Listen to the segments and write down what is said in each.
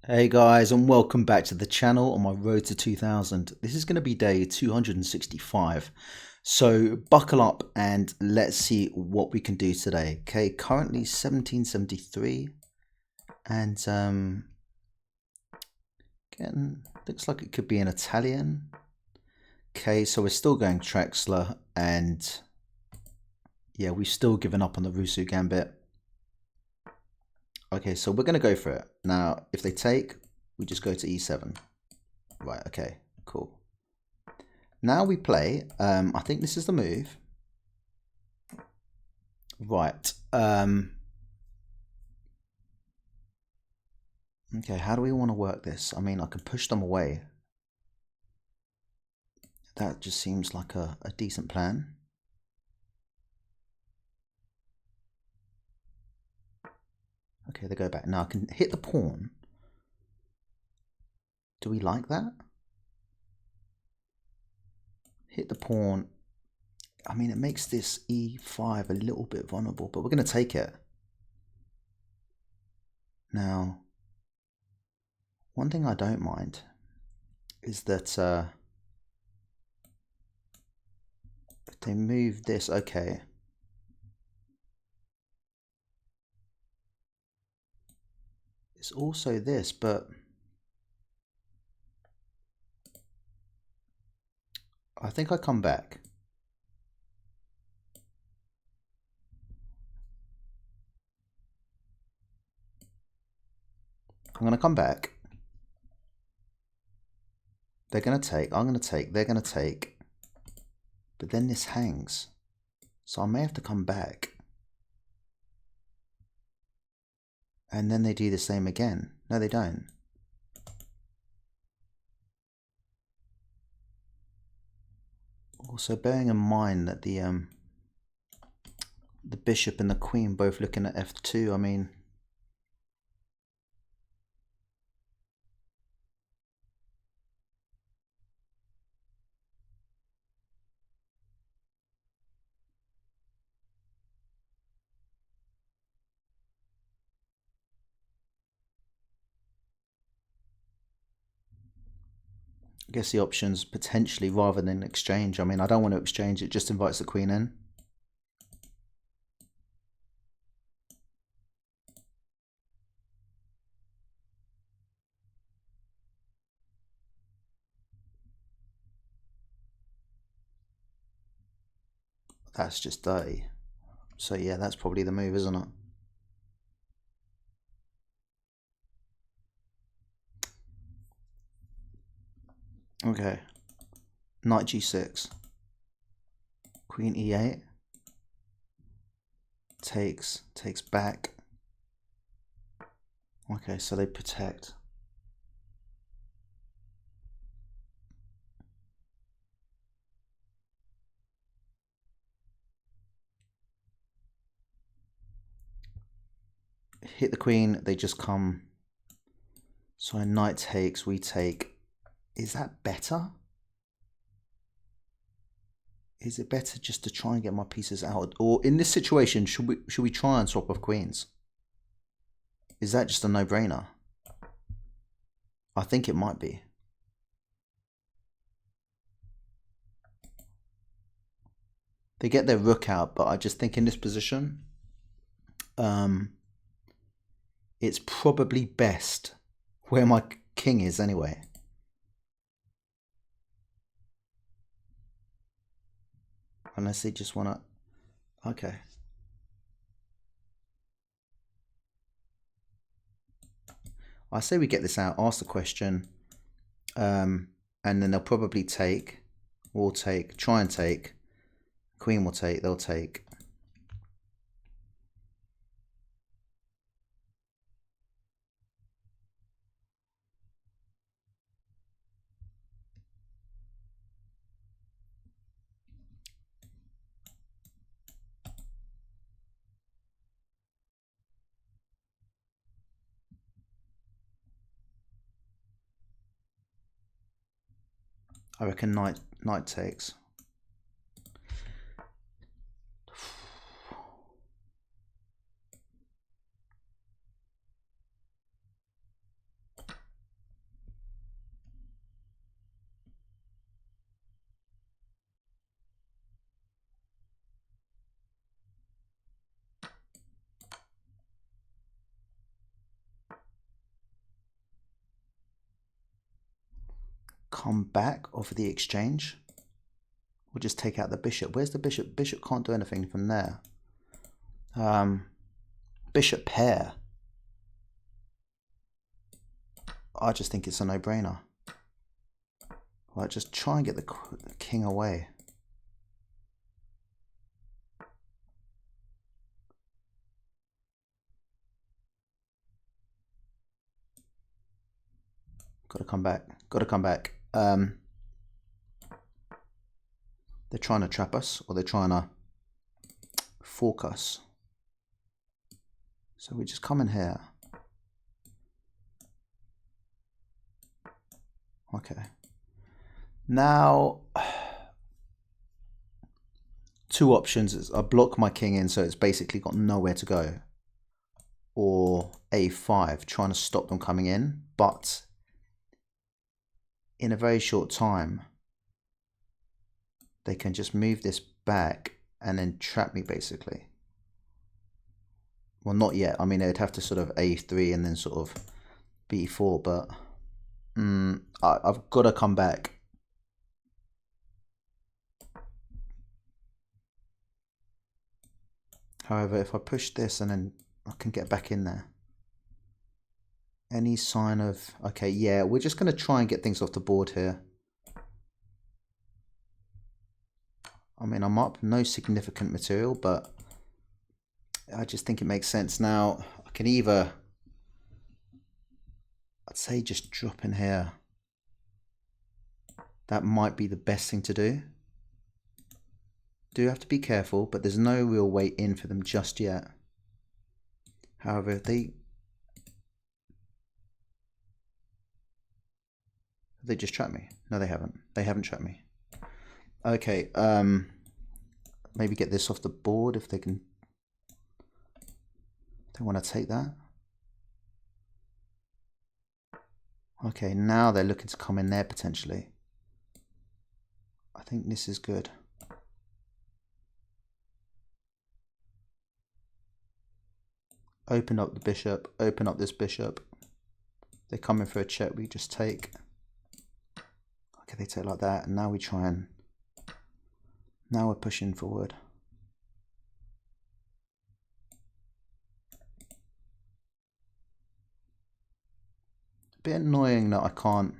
Hey guys, and welcome back to the channel on my road to 2000. This is going to be day 265. So buckle up and let's see what we can do today. Okay, currently 1773 and again, looks like it could be an Italian. Okay, so we're still going Trexler and yeah, we've still given up on the Rusu Gambit. Okay, so we're going to go for it. Now, if they take, we just go to e7. Right, okay, cool. Now we play, I think this is the move. Right. Okay, how do we want to work this? I mean, I can push them away. That just seems like a decent plan. Okay, they go back. Now I can hit the pawn. Do we like that? Hit the pawn. I mean, it makes this e5 a little bit vulnerable, but we're going to take it. Now, one thing I don't mind is that if they move this, okay. It's also this, but I think I come back. I'm going to come back. They're going to take, I'm going to take, they're going to take. But then this hangs. So I may have to come back. And then they do the same again. No, they don't. Also, bearing in mind that the bishop and the queen both looking at f2, I mean, I guess the options potentially rather than exchange. I mean, I don't want to exchange, it just invites the queen in. That's just dirty. So yeah, that's probably the move, isn't it? Okay. Knight g6. Queen e8. Takes back. Okay, so they protect. Hit the queen, they just come. So a knight takes, we take. Is that better? Is it better just to try and get my pieces out? Or in this situation, should we try and swap off queens? Is that just a no-brainer? I think it might be. They get their rook out, but I just think in this position, it's probably best where my king is anyway. Unless they just want to... Okay. I say we get this out, ask the question, and then they'll probably take, or take, try and take. Queen will take, they'll take. I reckon knight takes. come back off of the exchange. We'll just take out the bishop. Where's the bishop? Bishop can't do anything from there. Bishop pair. I just think it's a no-brainer. Right, just try and get the king away. Got to come back. Got to come back. They're trying to trap us, or they're trying to fork us. So we just come in here. Okay. Now, two options is I block my king in, so it's basically got nowhere to go. Or a5, trying to stop them coming in, but in a very short time, they can just move this back and then trap me basically. Well, not yet. I mean, they'd have to sort of a3 and then sort of b4, but I've got to come back. However, if I push this and then I can get back in there. Any sign of... Okay, yeah, we're just going to try and get things off the board here. I mean, I'm up no significant material, but I just think it makes sense. Now, I can either... I'd say just drop in here. That might be the best thing to do. Do have to be careful, but there's no real way in for them just yet. However, if they just trapped me. No, they haven't. They haven't trapped me. Okay, maybe get this off the board if they can. They want to take that. Okay, now they're looking to come in there potentially. I think this is good. Open up the bishop, open up this bishop. They come in for a check, we just take. Okay, they take like that, and now we try and... Now we're pushing forward. A bit annoying that I can't...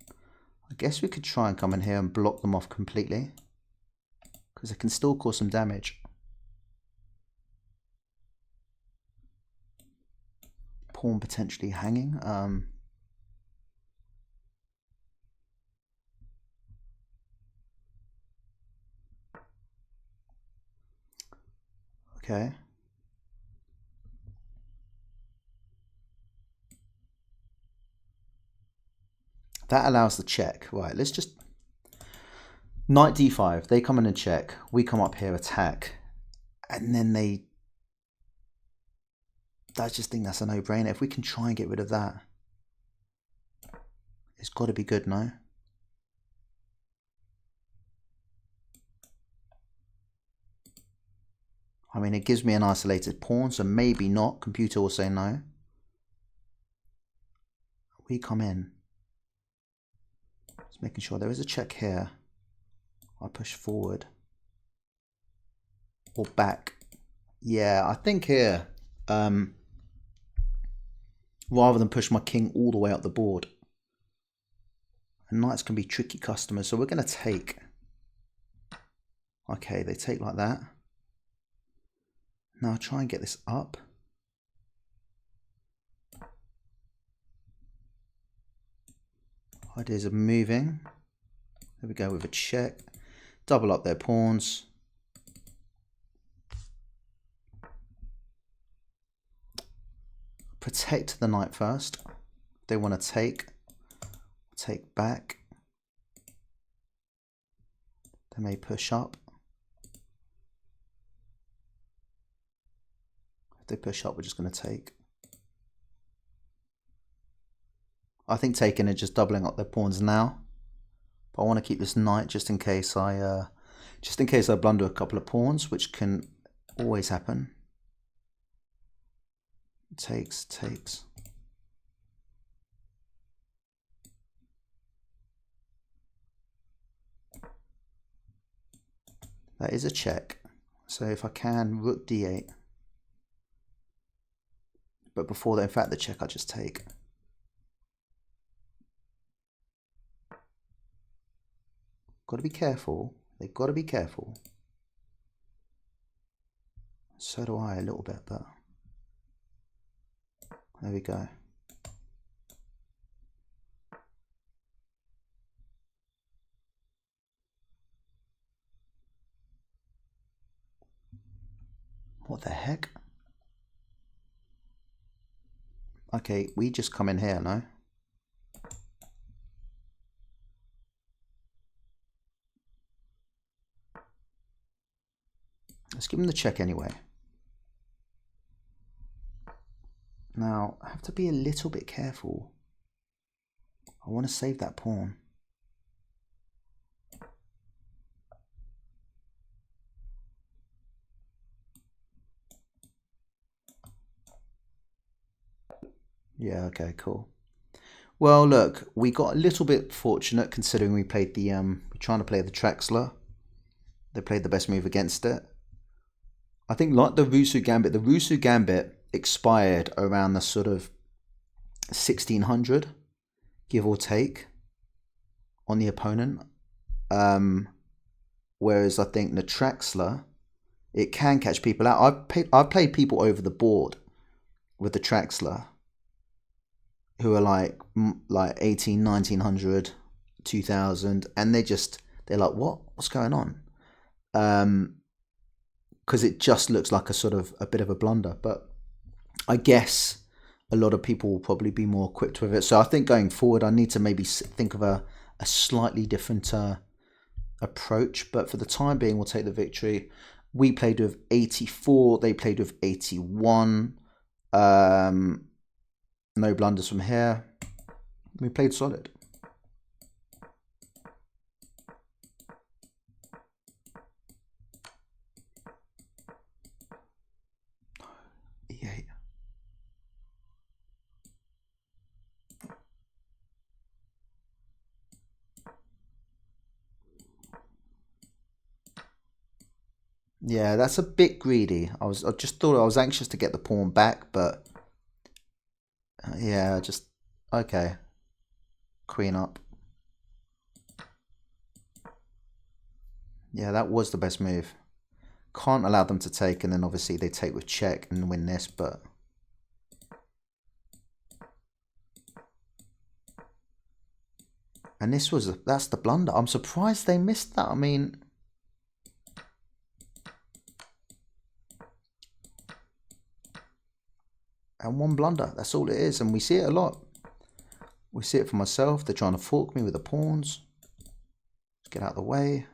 I guess we could try and come in here and block them off completely, because it can still cause some damage. Pawn potentially hanging. Okay. That allows the check. Right, let's just... Knight d5, they come in and check. We come up here, attack. And then they... I just think that's a no-brainer. If we can try and get rid of that, it's got to be good, no? I mean, it gives me an isolated pawn, so maybe not. Computer will say no. We come in. Just making sure there is a check here. I push forward. Or back. Yeah, I think here... rather than push my king all the way up the board. And knights can be tricky customers, so we're going to take. Okay, they take like that. Now I'll try and get this up. Ideas of moving. There we go with a check. Double up their pawns. Protect the knight first. They want to take back. They may push up. If they push up, we're just going to take. I think taking and just doubling up their pawns now. But I want to keep this knight just in case I blunder a couple of pawns, which can always happen. Takes. That is a check. So if I can, rook d8. But before that, in fact, the check I just take. Got to be careful. They've got to be careful. So do I a little bit, but there we go. What the heck? Okay, we just come in here, no? Let's give him the check anyway. Now, I have to be a little bit careful. I want to save that pawn. Yeah, okay, cool. Well, look, we got a little bit fortunate considering we played the, we're trying to play the Traxler. They played the best move against it. I think like the Rusu Gambit expired around the sort of 1600, give or take, on the opponent. Whereas I think the Traxler, it can catch people out. I've played people over the board with the Traxler who are like 18, 1900, 2000, and they're like, what's going on? Because it just looks like a bit of a blunder. But I guess a lot of people will probably be more equipped with it. So I think going forward, I need to maybe think of a slightly different approach. But for the time being, we'll take the victory. We played with 84. They played with 81. No blunders from here. We played solid. E8. Yeah, that's a bit greedy. I just thought I was anxious to get the pawn back, but yeah, just okay. Queen up. Yeah, that was the best move. Can't allow them to take, and then obviously they take with check and win this, but and that's the blunder. I'm surprised they missed that. I mean, and one blunder, that's all it is, and we see it a lot. We see it for myself. They're trying to fork me with the pawns. Let's get out of the way.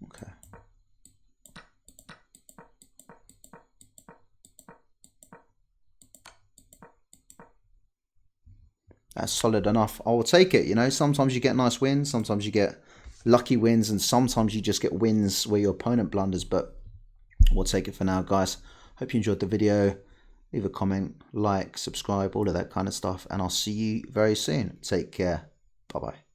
Okay. That's solid enough. I will take it. You know, sometimes you get nice wins, sometimes you get lucky wins, and sometimes you just get wins where your opponent blunders, but we'll take it for now, guys. Hope you enjoyed the video. Leave a comment, like, subscribe, all of that kind of stuff, and I'll see you very soon. Take care. Bye-bye.